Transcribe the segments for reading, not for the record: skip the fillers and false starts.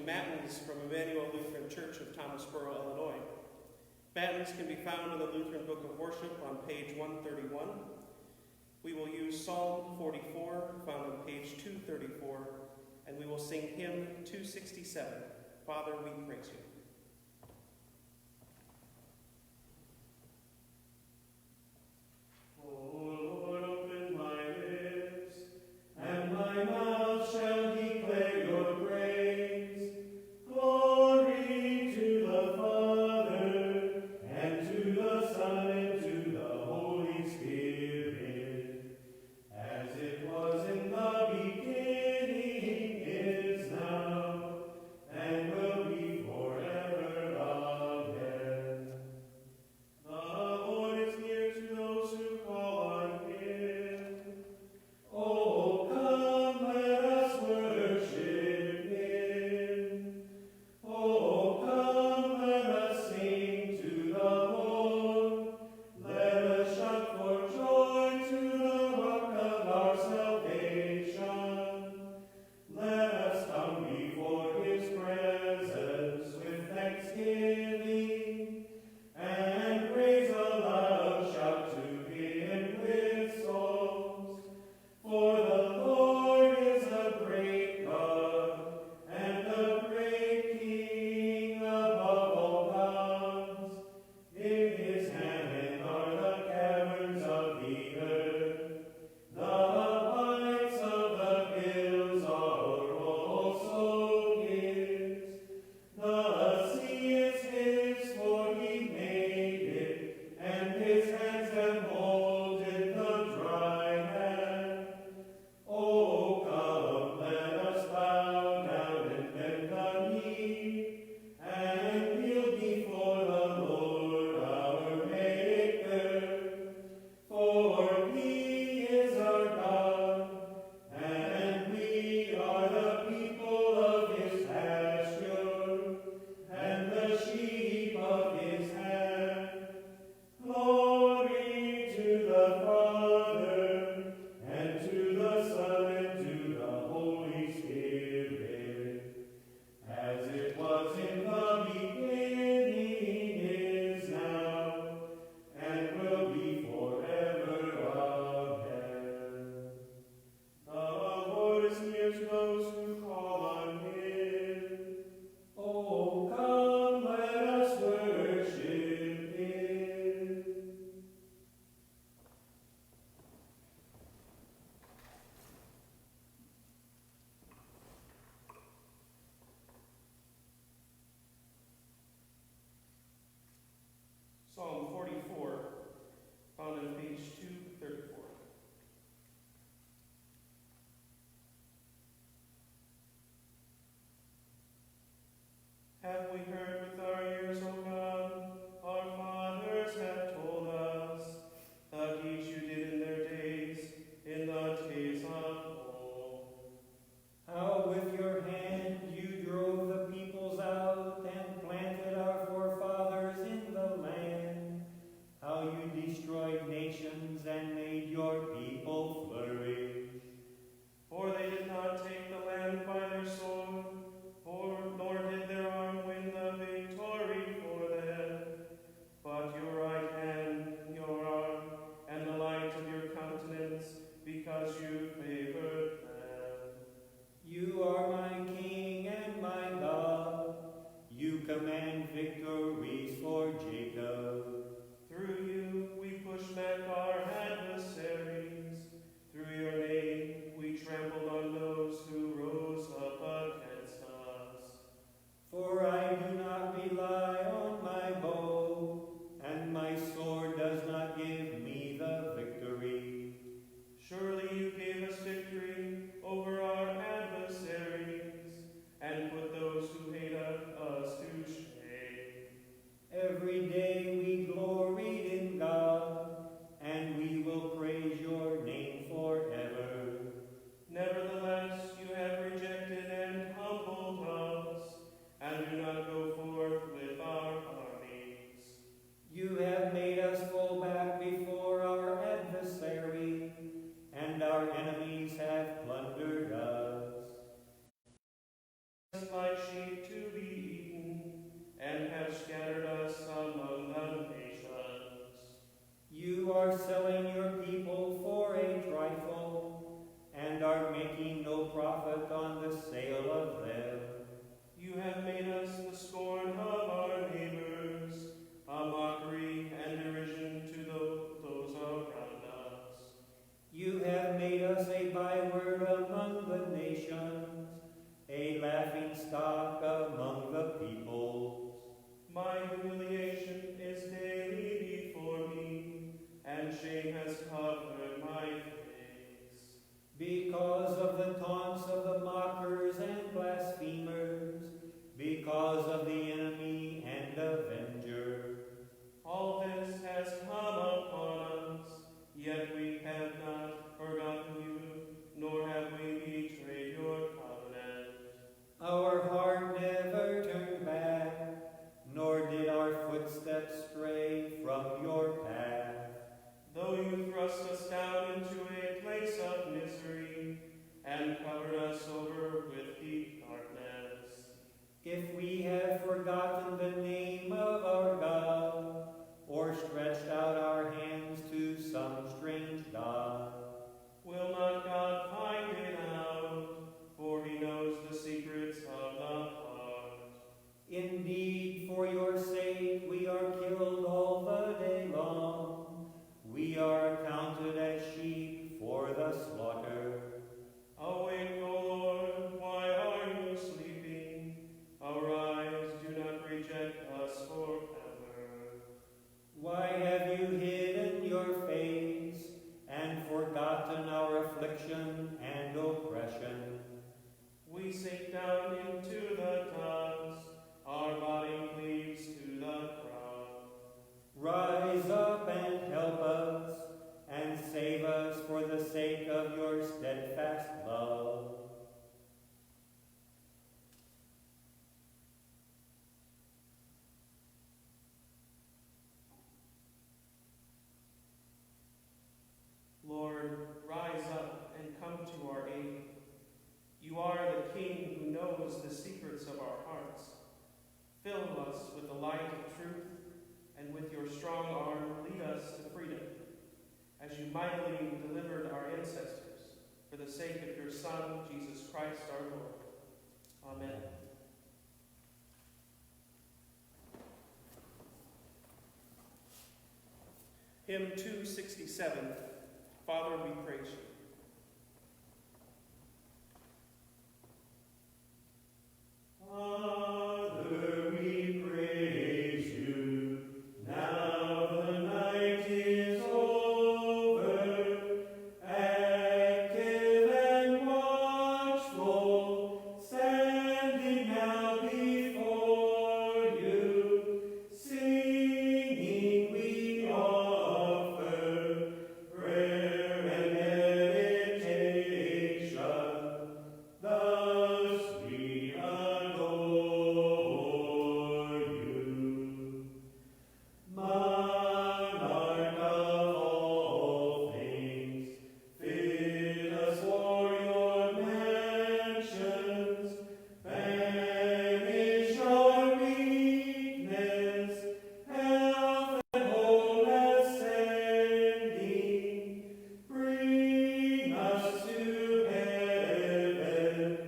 Matins from Immanuel Lutheran Church of Thomasboro, Illinois. Matins can be found in the Lutheran Book of Worship on page 131. We will use Psalm 44, found on page 234, and we will sing hymn 267, Father, we praise you. Psalm 44, found on page 234. Have we heard with our ears, O God? Our fathers have told us the deeds you did in their days, in the days of old. How with your hand you drove the peoples out and planted our forefathers in the land. How you destroyed nations and made your people flourish. For they did not take the land by their sword, nor did their arm win the victory for them. But your right hand, your arm, and the light of your countenance, because you favored them. You are my King and my God. You command victories for Jacob. Through you we push back our adversaries. Through your name we trampled on those who rose up against us. For I do not rely on my bow, and my sword does not give me the victory. Surely you gave us victory over our adversaries, and put those who hate us to shame. Every day we gloried in God, and we will praise your name forever. Nevertheless, you have rejected and humbled us, and do not go forth with our armies. You have made us fall back before our adversary, and our enemies have plundered us. Like sheep profit on the sale of them. You have made us the scorn of our neighbors, a mockery and derision to those around us. You have made us a byword among the nations, a laughing stock among the peoples. My humiliation is daily before me, and shame has covered my face. Because of the taunts of the mockers and blasphemers, because of the enemy and avenger. All this has come upon us, yet we have not forgotten you, nor have we betrayed your covenant. Our heart never turned back, nor did our footsteps stray from your path. Though you thrust us down into a place of misery, and covered us over with deep darkness. If we have forgotten the name of our God, or stretched out our hands to some strange god, Will not God find it out? For he knows the secrets of the heart. indeed, for your sake we are killed all the day long. We are accounted as sheep for the slaughter. Awake, O Lord, why are you sleeping? Arise, do not reject us forever. Why have you hidden your face and forgotten our affliction and oppression? We sink down into the dust, our body cleaves to the ground. Rise up and help us, and save us for the sake of your steadfast love. Lord, rise up and come to our aid. You are the King who knows the secrets of our hearts. Fill us with the light of truth, and with your strong arm lead us to freedom, as you mightily delivered our ancestors, for the sake of your Son, Jesus Christ our Lord. Amen. Hymn 267, Father, we praise you. Father, we praise you. Now the night is over, active and watchful, standing now before you, singing we offer prayer and meditation. Thus we adore you. Monarch of all things, fit us for your mansions, banish our weakness, health and whole ascending, bring us to heaven,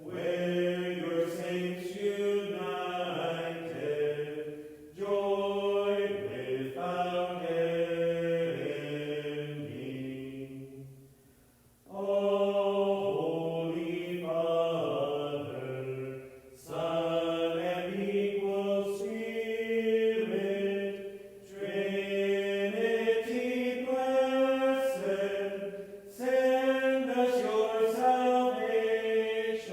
where your saints united, joy without ending. O Holy Father, Son, and equal Spirit, Trinity blessed, send us your salvation.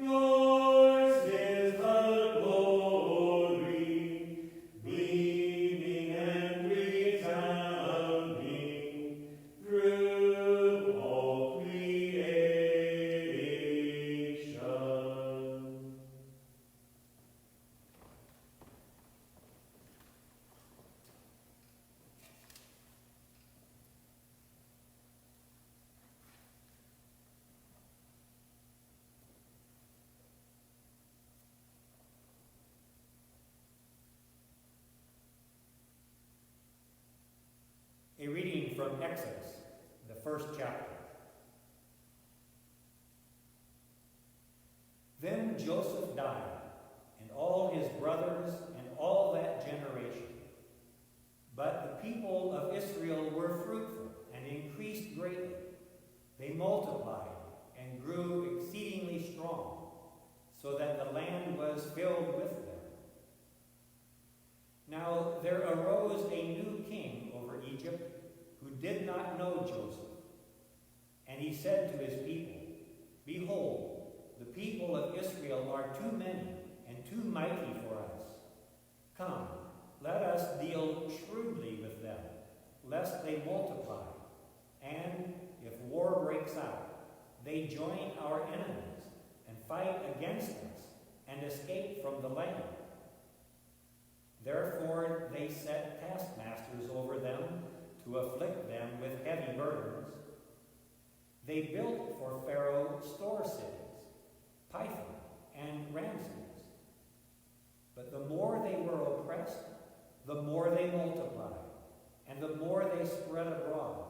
Yours is the glory, beaming and resounding through all creation. A reading from Exodus, the first chapter. Joseph died, and all his brothers, and all that generation. But the people of Israel were fruitful and increased greatly. They multiplied and grew exceedingly strong, so that the land was filled with them. Now there arose a new king over Egypt, who did not know Joseph. And he said to his people, Behold, the people of Israel are too many and too mighty for us. Come, let us deal shrewdly with them, lest they multiply. And if war breaks out, they join our enemies and fight against us and escape from the land. Therefore they set taskmasters over them to afflict them with heavy burdens. They built for Pharaoh store cities, Pithom and Ramses. But the more they were oppressed, the more they multiplied, and the more they spread abroad.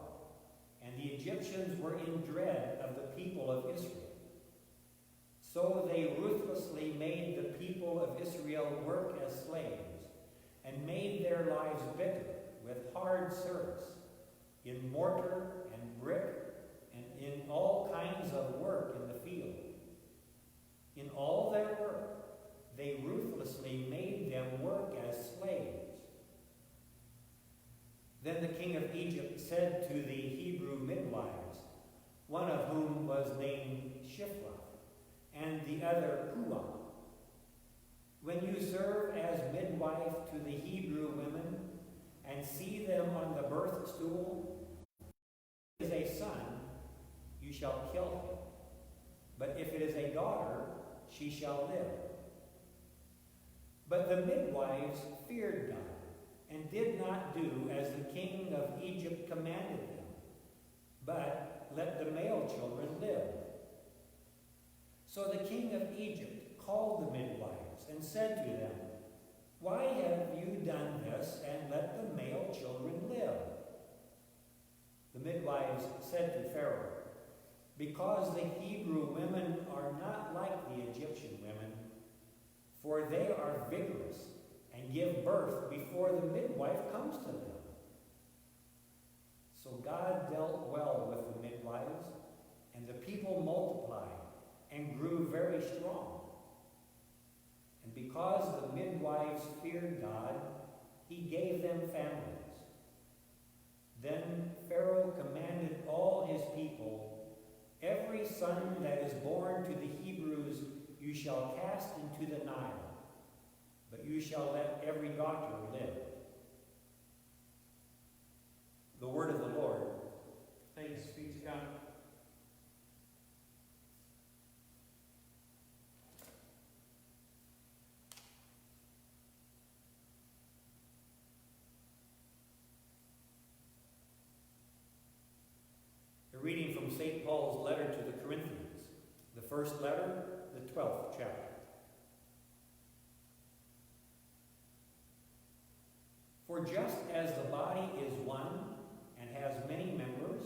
And the Egyptians were in dread of the people of Israel. So they ruthlessly made the people of Israel work as slaves, and made their lives bitter with hard service, in mortar and brick, and in all kinds of work in the field. In all their work, they ruthlessly made them work as slaves. Then the king of Egypt said to the Hebrew midwives, one of whom was named Shiphrah, and the other Puah, when you serve as midwife to the Hebrew women and see them on the birth stool, if it is a son, you shall kill him. But if it is a daughter, she shall live. But the midwives feared God and did not do as the king of Egypt commanded them, but let the male children live. So the king of Egypt called the midwives and said to them, Why have you done this and let the male children live? The midwives said to Pharaoh, Because the Hebrew women are not like the Egyptian women, for they are vigorous and give birth before the midwife comes to them. So God dealt well with the midwives, and the people multiplied and grew very strong. And because the midwives feared God, he gave them families. Then Pharaoh commanded all his people, Every son that is born to the Hebrews you shall cast into the Nile, but you shall let every daughter live. The word of the Lord. Thanks be to God. A reading from St. Paul's letter to the Corinthians, the first letter, the 12th chapter. For just as the body is one and has many members,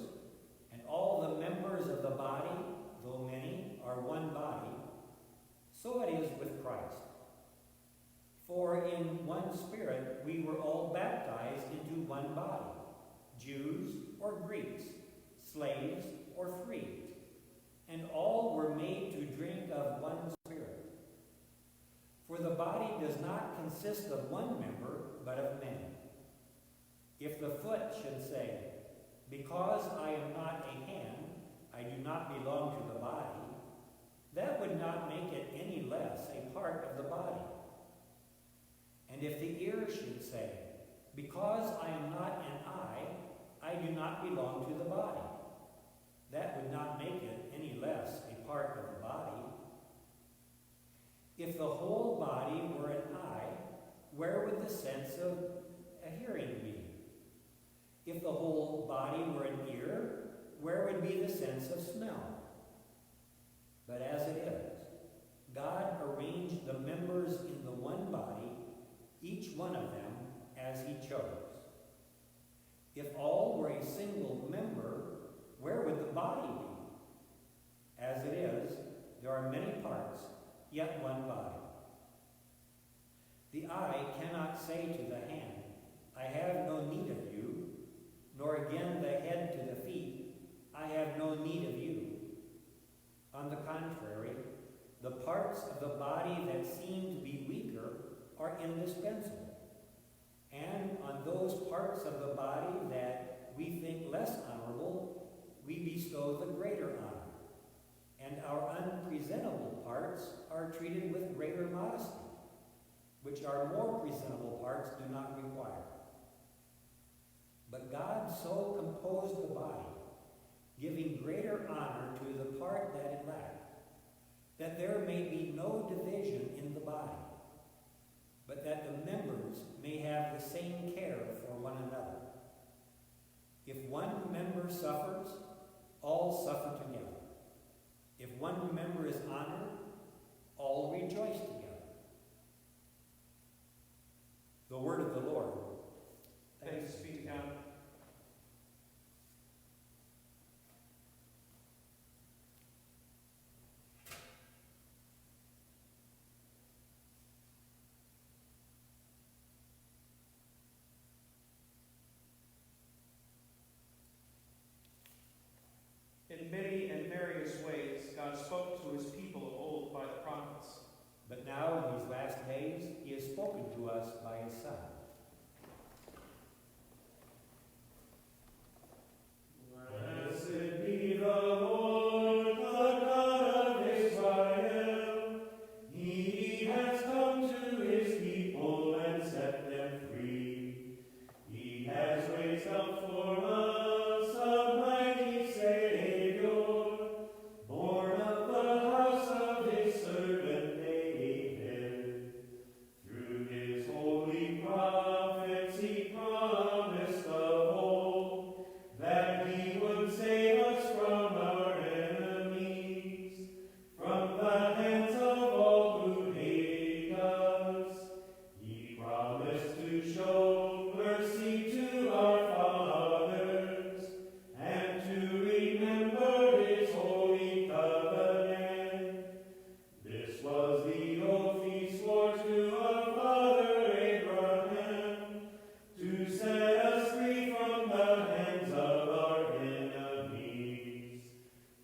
and all the members of the body, though many, are one body, so it is with Christ. For in one Spirit we were all baptized into one body, Jews or Greeks, slaves or free, and all were made to drink of one Spirit. For the body does not consist of one member, but of many. If the foot should say, Because I am not a hand, I do not belong to the body, that would not make it any less a part of the body. And if the ear should say, Because I am not an eye, I do not belong to the body, that would not make it any less a part of the body. If the whole body were an eye, where would the sense of a hearing be? If the whole body were an ear, where would be the sense of smell? But as it is, God arranged the members in the one body, each one of them as he chose. If all were a single member, where would the body be? As it is, there are many parts, yet one body. The eye cannot say to the hand, I have no need of you, nor again the head to the feet, I have no need of you. On the contrary, the parts of the body that seem to be weaker are indispensable. And on those parts of the body that we think less honorable, we bestow the greater honor. And our unpresentable parts are treated with greater modesty, which our more presentable parts do not require. But God so composed the body, giving greater honor to the part that it lacked, that there may be no division in the body, but that the members may have the same care for one another. If one member suffers, all suffer together. If one member is honored, all rejoice together. The word of the Lord. Thanks be to God. In many and various ways, God spoke to his people of old by the prophets. But now, in these last days, he has spoken to us by his Son. Blessed be the Lord, the God of Israel. He has come to his people and set them free. He has raised up for us a mighty Savior, born of the house of his servant David. Through his holy prophets he promised of old that he would save us from our enemies, from the hands of all who hate us. He promised to show mercy to our fathers and to remember his holy covenant. This was the oath he swore to our father Abraham, to set us free from the hands of our enemies,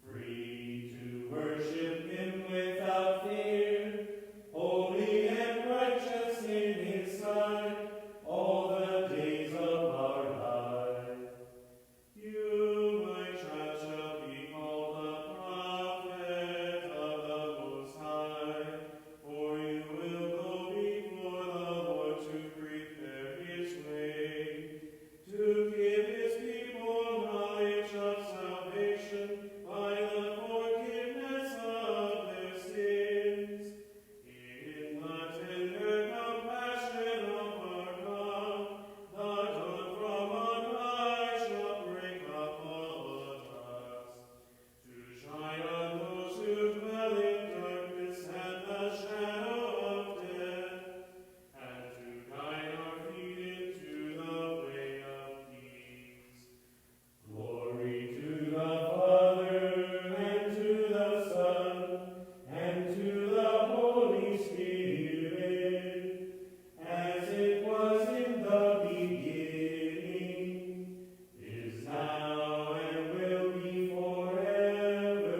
free to worship him without fear, holy and righteous in his sight, all the days of our life. You, my child, shall be called the prophet of the Most High, for you will go before the Lord to prepare his way, to give his people knowledge of salvation by the forgiveness of their sins. In the tender compassion of our God, the dawn from on high shall break upon us, to shine on those who dwell in darkness and the shadow of death, and to guide our feet into the way of peace. Glory to the Father, and to the Son, and to the Holy Spirit, as it was in the beginning, is now, and will be forever.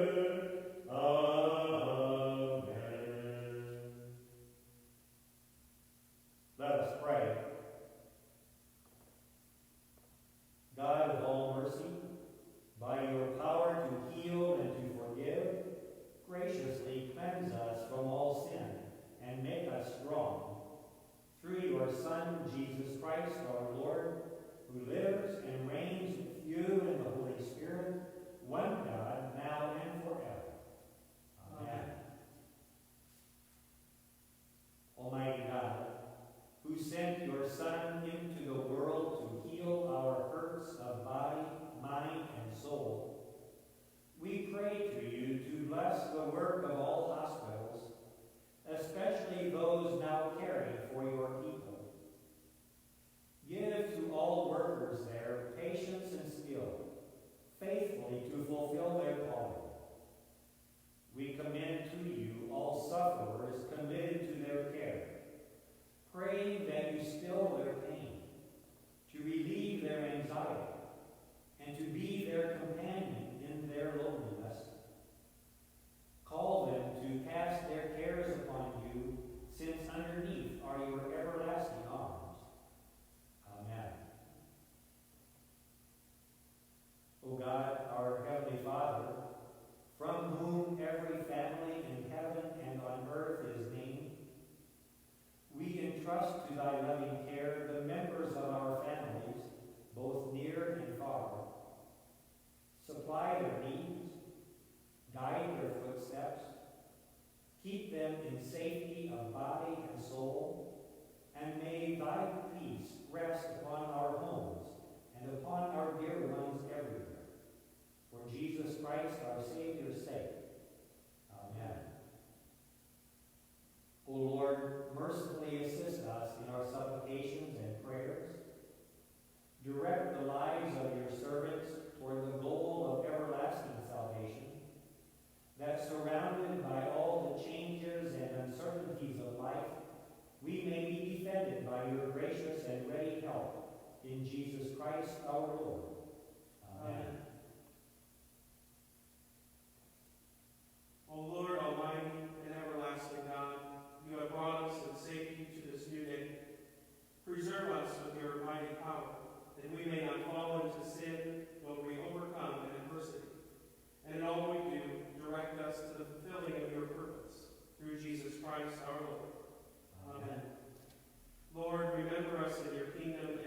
Amen. Let us pray. God of all mercy, by your power to heal and to forgive, graciously cleanse us from all sin and make us strong. Through your Son, Jesus Christ our Lord, who lives and reigns with you in the Holy Spirit, one God, now and forever. Amen. Almighty God, who sent your Son into the world to heal our hurts of body, mind, and soul, we pray to you to bless the work of all hospitals, especially those now caring for your people. Give to all workers there patience and skill, faithfully to fulfill their calling. We commend to you all sufferers entrust to thy loving care the members of our families, both near and far. Supply their needs, guide their footsteps, keep them in safety of body and soul, and may thy peace rest upon our homes and upon our dear ones everywhere. For Jesus Christ, our Savior's sake. Amen. O Lord, mercifully assist us in our supplications and prayers. Direct the lives of your servants toward the goal of everlasting salvation, that surrounded by all the changes and uncertainties of life, we may be defended by your gracious and ready help. In Jesus Christ our Lord. Amen. O Lord, almighty and everlasting God, you have brought us in safety to this new day. Preserve us with your mighty power, that we may not fall into sin, but we overcome adversity. And in all we do, direct us to the fulfilling of your purpose, through Jesus Christ our Lord. Amen. Lord, remember us in your kingdom